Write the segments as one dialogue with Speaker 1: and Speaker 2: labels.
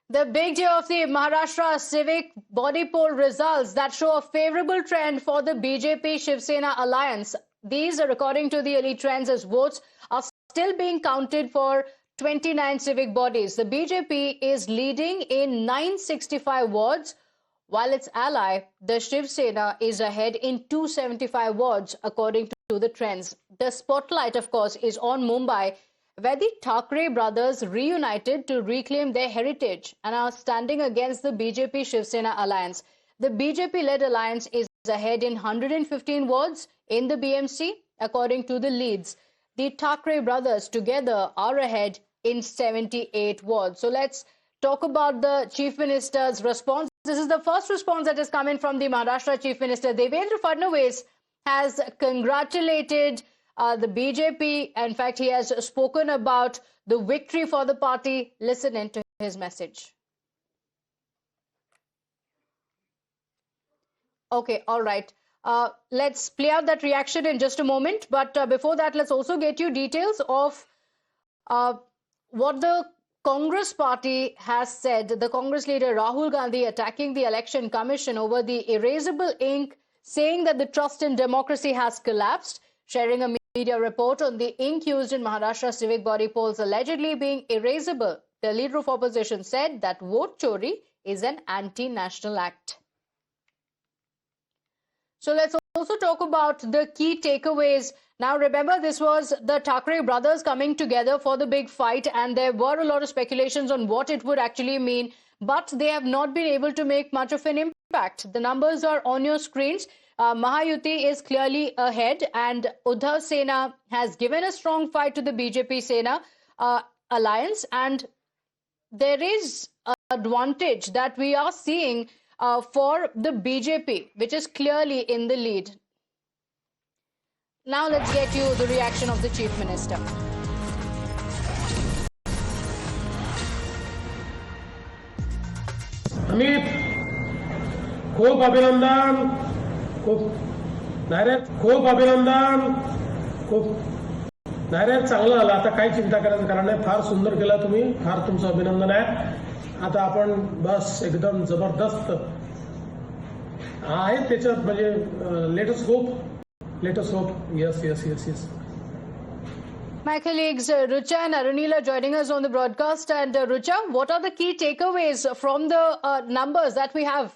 Speaker 1: The big day of the Maharashtra civic body poll results that show a favorable trend for the BJP-Shiv Sena alliance. These are according to the elite trends as votes are still being counted for 29 civic bodies. The BJP is leading in 965 wards, while its ally, the Shiv Sena, is ahead in 275 wards according to the trends. The spotlight, of course, is on Mumbai, where the Thackeray brothers reunited to reclaim their heritage and are standing against the BJP-Shiv Sena alliance. The BJP-led alliance is ahead in 115 wards in the BMC, according to the leads. The Thackeray brothers together are ahead in 78 wards. So let's talk about the Chief Minister's response. This is the first response that has come in from the Maharashtra Chief Minister. Devendra Fadnavis has congratulated the BJP. In fact, he has spoken about the victory for the party. Listen in to his message. Okay, all right. Let's play out that reaction in just a moment. But before that, let's also get you details of what the Congress party has said. The Congress leader Rahul Gandhi attacking the Election Commission over the erasable ink, saying that the trust in democracy has collapsed, sharing a media report on the ink used in Maharashtra civic body polls allegedly being erasable. The leader of opposition said that vote chori is an anti-national act. So let's also talk about the key takeaways. Now, remember, this was the Thackeray brothers coming together for the big fight, and there were a lot of speculations on what it would actually mean, but they have not been able to make much of an impact. The numbers are on your screens. Mahayuti is clearly ahead, and Uddhav Sena has given a strong fight to the BJP-Sena alliance, and there is an advantage that we are seeing for the BJP, which is clearly in the lead. Now let's get you the reaction of the Chief Minister.
Speaker 2: Amit, खूप अभिनंदन, खूप अभिनंदन, direct चांगलं झालं. आता काही चिंता करायचं कारण नाही. फार सुंदर केला तुम्ही, फार तुमचं अभिनंदन आहे. आता आपण बस एकदम जबरदस्त आहे त्याच्यात, म्हणजे let us hope. Yes.
Speaker 1: My colleagues Rucha and Arunil are joining us on the broadcast. And Rucha, what are the key takeaways from the numbers that we have?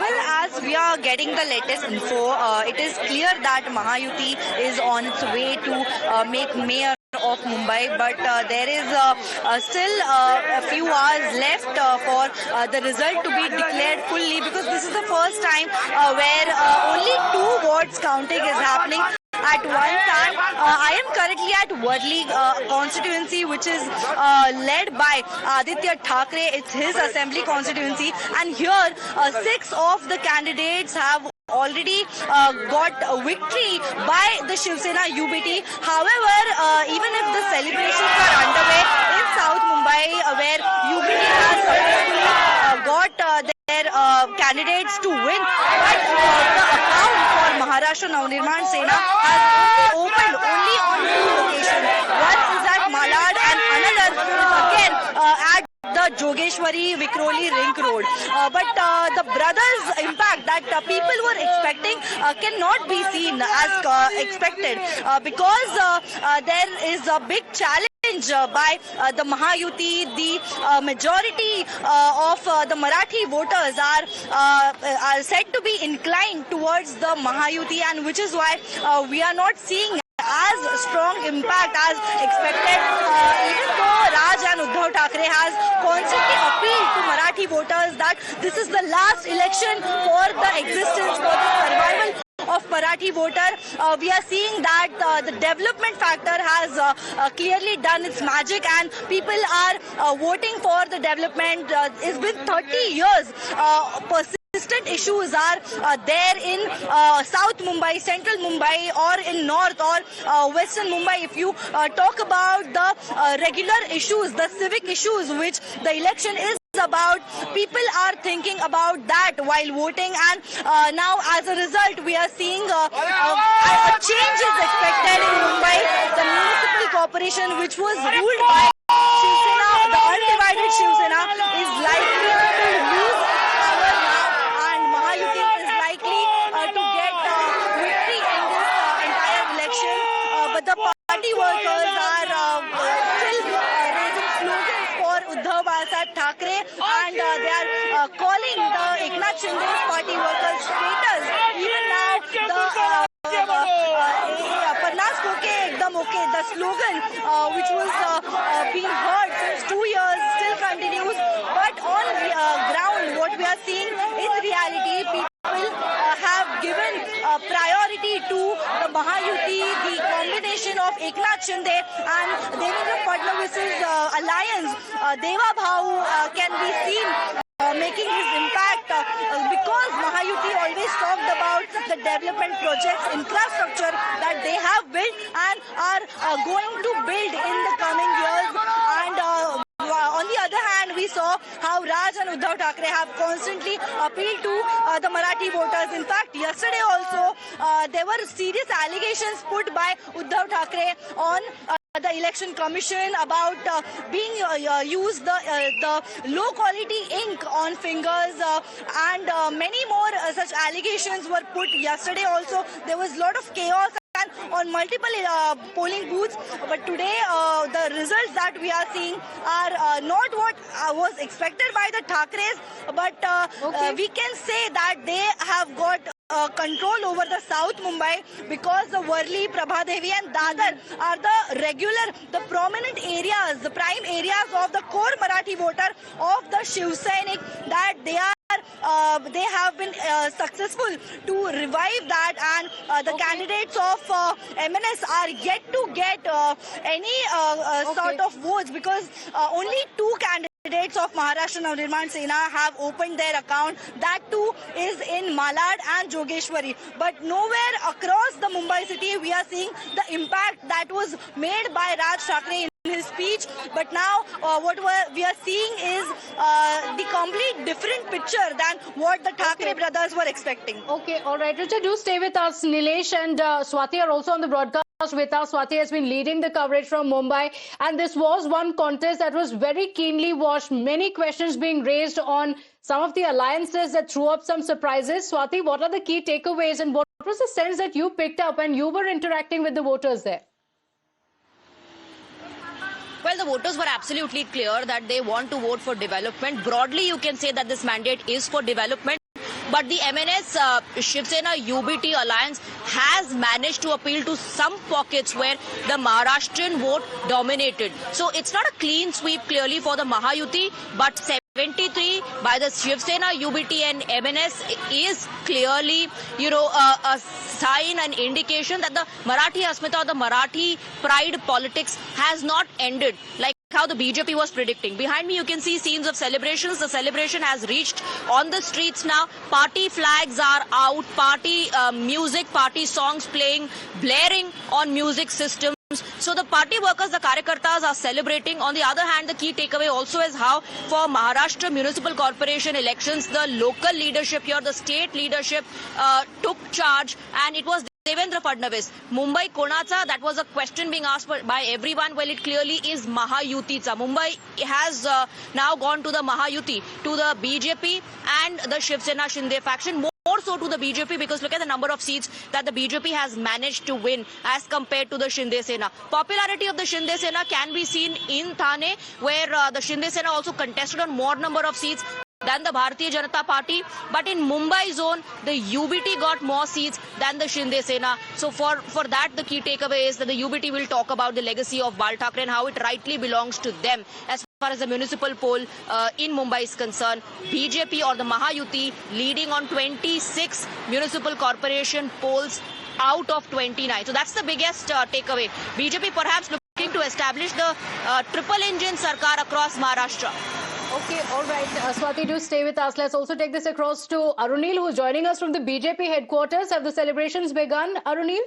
Speaker 3: Well, as we are getting the latest info, it is clear that Mahayuti is on its way to make mayor of Mumbai, but there is still a few hours left for the result to be declared fully, because this is the first time where only 2 wards counting is happening at one time. I am currently at Worli constituency, which is led by Aditya Thackeray. It's his assembly constituency, and here 6 of the candidates have already got a victory by the Shiv Sena UBT. However, even if the celebrations are underway in South Mumbai, where UBT has successfully got their candidates to win, but the account for Maharashtra Navnirman Sena has opened only on 2 locations. One is at Malad and another is again at the Jogeshwari Vikroli Ring Road. But the brothers' impact that people were expecting cannot be seen as expected, because there is a big challenge by the Mahayuti. The majority of the Marathi voters are said to be inclined towards the Mahayuti, and which is why we are not seeing as strong impact as expected, even though Raj and Uddhav Thackeray has constantly appealed to Marathi voters that this is the last election for the existence, for the survival of Marathi voter. We are seeing that the development factor has clearly done its magic, and people are voting for the development. It's been 30 years. Persistent issues are there in South Mumbai, Central Mumbai, or in North or Western Mumbai. If you talk about the regular issues, the civic issues which the election is about, people are thinking about that while voting, and now as a result we are seeing a change is expected in Mumbai. The corporation which was ruled by Shiv Sena, the undivided Shiv Sena, is likely to lose power now, and Mahayuti is likely to get victory in this entire election. But the party workers are still raising slogans for Uddhav Balsaheb Thackeray, and they are calling the Eknath Shinde's party workers traitors. Even now, the Parnas Koke Ekdam Okay, the slogan which was being heard since 2 years still continues. But on ground, what we are seeing in reality, people have given priority to the Mahayuti, the combination of Eknath Shinde and Devendra Fadnavis's alliance. Deva Bhau can be seen making his impact because Mahayuti always talked about the development projects, infrastructure that they have built and are going to build in the coming years. And on the other hand, we saw how Raj and Uddhav Thackeray have constantly appealed to the Marathi voters. In fact, yesterday also, there were serious allegations put by Uddhav Thackeray on the election commission about being used the low quality ink on fingers and many more such allegations were put yesterday also. There was a lot of chaos on multiple polling booths, but today the results that we are seeing are not what was expected by the Thackerays, but we can say that they have got control over the South Mumbai because the Worli, Prabhadevi and Dadar are the prominent areas, the prime areas of the core Marathi voter of the Shiv Sainik, that they have been successful to revive that, and the candidates of MNS are yet to get any sort of votes because only 2 candidates of Maharashtra Navnirman Sena have opened their account. That too is in Malad and Jogeshwari. But nowhere across the Mumbai city we are seeing the impact that was made by Raj Thackeray in his speech. But now what we are seeing is the complete different picture than what the Thackeray brothers were expecting.
Speaker 1: Okay, all right. Richard, do stay with us. Nilesh and Swati are also on the broadcast with us. Swati has been leading the coverage from Mumbai, and this was one contest that was very keenly watched. Many questions being raised on some of the alliances that threw up some surprises. Swati, what are the key takeaways and what was the sense that you picked up when you were interacting with the voters there?
Speaker 4: Well, the voters were absolutely clear that they want to vote for development. Broadly, you can say that this mandate is for development. But the MNS Shiv Sena UBT alliance has managed to appeal to some pockets where the Maharashtrian vote dominated. So it's not a clean sweep clearly for the Mahayuti, but 73 by the Shiv Sena UBT and MNS is clearly, a sign and indication that the Marathi Asmita, the Marathi pride politics has not ended like how the BJP was predicting. Behind me you can see scenes of celebrations. The celebration has reached on the streets now. Party flags are out, party music, party songs playing, blaring on music systems. So the party workers, the Karyakartas are celebrating. On the other hand, the key takeaway also is how for Maharashtra Municipal Corporation elections, the local leadership here, the state leadership took charge, and it was Devendra Fadnavis. Mumbai Konacha, that was a question being asked by everyone. Well, it clearly is Mahayuticha. Mumbai has now gone to the Mahayuti, to the BJP and the Shiv Sena Shinde faction. More so to the BJP, because look at the number of seats that the BJP has managed to win as compared to the Shinde Sena. Popularity of the Shinde Sena can be seen in Thane, where the Shinde Sena also contested on more number of seats than the Bharatiya Janata Party. But in Mumbai zone, the UBT got more seats than the Shinde Sena. So for that, the key takeaway is that the UBT will talk about the legacy of Bal Thackeray and how it rightly belongs to them. As far as the municipal poll in Mumbai is concerned, BJP or the Mahayuti leading on 26 municipal corporation polls out of 29. So that's the biggest takeaway. BJP perhaps looking to establish the triple engine Sarkar across Maharashtra.
Speaker 1: Okay, all right. Swati, do stay with us. Let's also take this across to Arunil, who's joining us from the BJP headquarters. Have the celebrations begun, Arunil?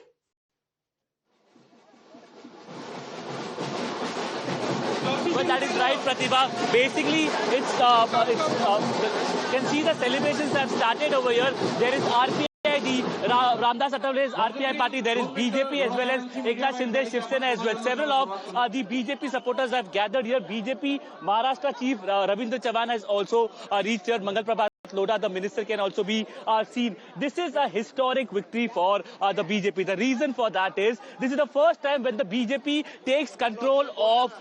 Speaker 5: Well, that is right, Pratibha. Basically, you can see the celebrations have started over here. There is RPI the Ramdas Athavale's RPI party, there is BJP as well as Eknath Shinde, Shiv Sena as well. Several of the BJP supporters have gathered here. BJP Maharashtra Chief Ravindra Chavan has also reached here. Mangal Prabhat Lodha, the minister, can also be seen. This is a historic victory for the BJP. The reason for that is this is the first time when the BJP takes control of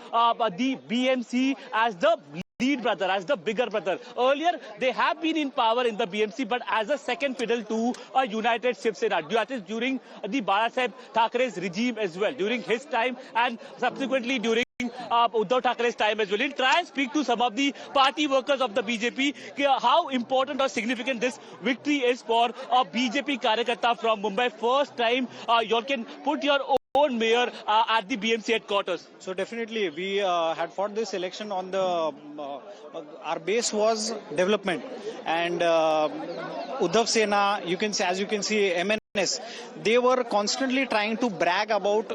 Speaker 5: the BMC as the lead brother, as the bigger brother. Earlier, they have been in power in the BMC, but as a second fiddle to a united Shiv Sena. That is during the Balasaheb Thackeray's regime as well, during his time and subsequently during Uddhav Thackeray's time as well. We'll try and speak to some of the party workers of the BJP, how important or significant this victory is for a BJP Karyakarta from Mumbai. First time you can put your own mayor at the BMC headquarters.
Speaker 6: So definitely we had fought this election on the our base was development, and Uddhav Sena, you can see, as you can see, MNS, they were constantly trying to brag about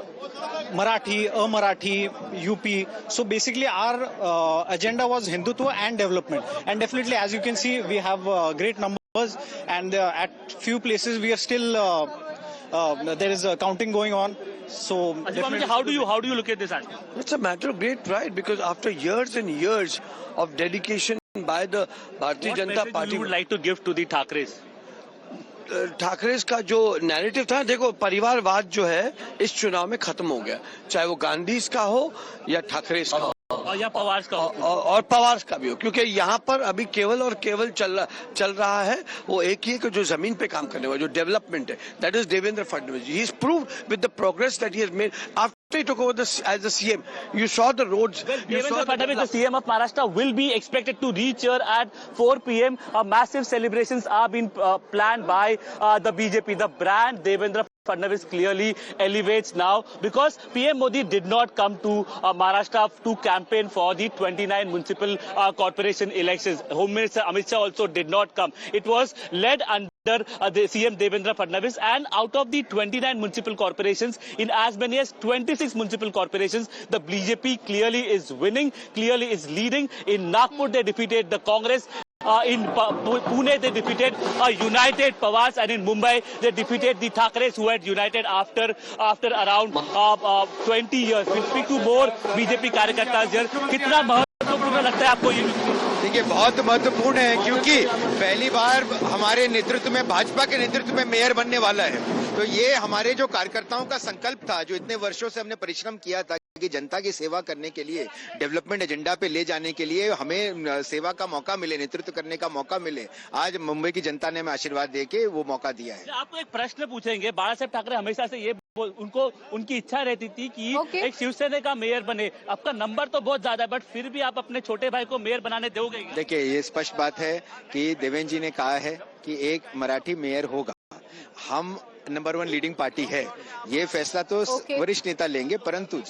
Speaker 6: Marathi, Marathi, UP. So basically our agenda was Hindutva and development, and definitely, as you can see, we have great numbers, and at few places we are still there is a counting going on. So
Speaker 5: how do you look at this?
Speaker 7: It's a matter of great pride, because after years and years of dedication by the Bharatiya Janata Party,
Speaker 5: you would like to give to the Thackeray's?
Speaker 7: ठाकरेस का जो narrative था, देखो परिवारवाद जो है इस चुनाव में खत्म हो गया, चाहे वो गांधीज का हो या ठाकरेस का हो
Speaker 5: या पवार का
Speaker 7: और पवार का भी हो, क्योंकि यहाँ पर अभी केवल और केवल चल रहा है वो एक ही, जो जमीन पे काम करने वाला, जो डेवलपमेंट है, that is Devendra Fadnavis. He is proved with the progress that he has made after he took over as the CM. You saw the roads.
Speaker 5: Devendra Fadnavis, the CM of Maharashtra, will be expected to reach here at 4 p.m. Massive celebrations are being planned by the BJP. The brand Devendra Fadnavis clearly elevates now, because PM Modi did not come to Maharashtra to campaign for the 29 municipal corporation elections. Home Minister Amit Shah also did not come. It was led under the CM Devendra Fadnavis, and out of the 29 municipal corporations, in as many as 26 municipal corporations, the BJP clearly is winning, clearly is leading. In Nagpur, they defeated the Congress. In Pune, they defeated united Pawars, and in Mumbai, they defeated the Thackeray's, who had united after around 20 years. We'll speak to more BJP कार्यकर्ता here. कितना महत्वपूर्ण लगता है आपको ये?
Speaker 8: देखिए, बहुत महत्वपूर्ण है, क्योंकि पहली बार हमारे नेतृत्व में, भाजपा के नेतृत्व में मेयर बनने वाला है. तो ये हमारे जो कार्यकर्ताओं का संकल्प था, जो इतने वर्षों से हमने परिश्रम किया था कि जनता की सेवा करने के लिए, डेवलपमेंट एजेंडा पे ले जाने के लिए हमें सेवा का मौका मिले, नेतृत्व करने का मौका मिले, आज मुंबई की जनता ने हमें आशीर्वाद देके वो मौका दिया है.
Speaker 5: आपको एक प्रश्न पूछेंगे. बालासाहेब ठाकरे हमेशा से ये उनकी इच्छा रहती थी कि एक शिवसेना का मेयर बने. आपका नंबर तो बहुत ज्यादा है, बट फिर भी आप अपने छोटे भाई को मेयर बनाने दोगे?
Speaker 8: देखिए, ये स्पष्ट बात है कि देवेंद्र जी ने कहा है कि एक मराठी मेयर होगा. हम नंबर 1 लीडिंग पार्टी है, ये फैसला तो वरिष्ठ नेता लेंगे, परंतु